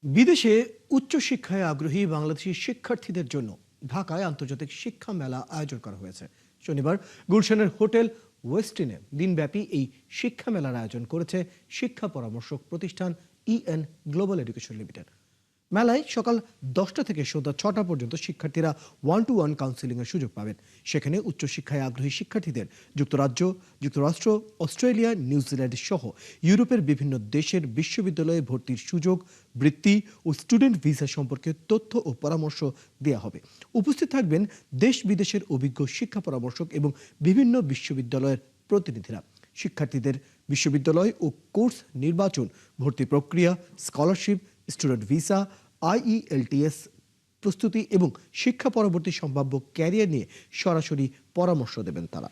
বিদেশে উচ্চশিক্ষায় আগ্রহী বাংলাদেশি শিক্ষার্থীদের জন্য ঢাকায় আন্তর্জাতিক শিক্ষা মেলা আয়োজন করা হয়েছে। শনিবার গুলশানের হোটেল ওয়েস্টিনে দিনব্যাপী এই শিক্ষা মেলার আয়োজন করেছে শিক্ষা পরামর্শক প্রতিষ্ঠান ইএন গ্লোবাল এডুকেশন লিমিটেড। মেলায় সকাল 10টা থেকে সন্ধ্যা 6টা পর্যন্ত শিক্ষার্থীরা 1-to-1 কাউন্সেলিংয়ের সুযোগ পাবেন। সেখানে উচ্চশিক্ষায় আগ্রহী শিক্ষার্থীদের যুক্তরাজ্য, যুক্তরাষ্ট্র, অস্ট্রেলিয়া, নিউজিল্যান্ড সহ ইউরোপের বিভিন্ন দেশের বিশ্ববিদ্যালয়ে ভর্তির সুযোগ, বৃত্তি ও স্টুডেন্ট ভিসা সম্পর্কে তথ্য ও পরামর্শ দেওয়া হবে। উপস্থিত থাকবেন দেশ বিদেশের অভিজ্ঞ শিক্ষা পরামর্শক এবং বিভিন্ন বিশ্ববিদ্যালয়ের প্রতিনিধিরা। শিক্ষার্থীদের বিশ্ববিদ্যালয় ও কোর্স নির্বাচন, ভর্তি প্রক্রিয়া, স্কলারশিপ, স্টুডেন্ট ভিসা, আইইএলটিএস প্রস্তুতি এবং শিক্ষা পরবর্তী সম্ভাব্য ক্যারিয়ার নিয়ে সরাসরি পরামর্শ দেবেন তারা।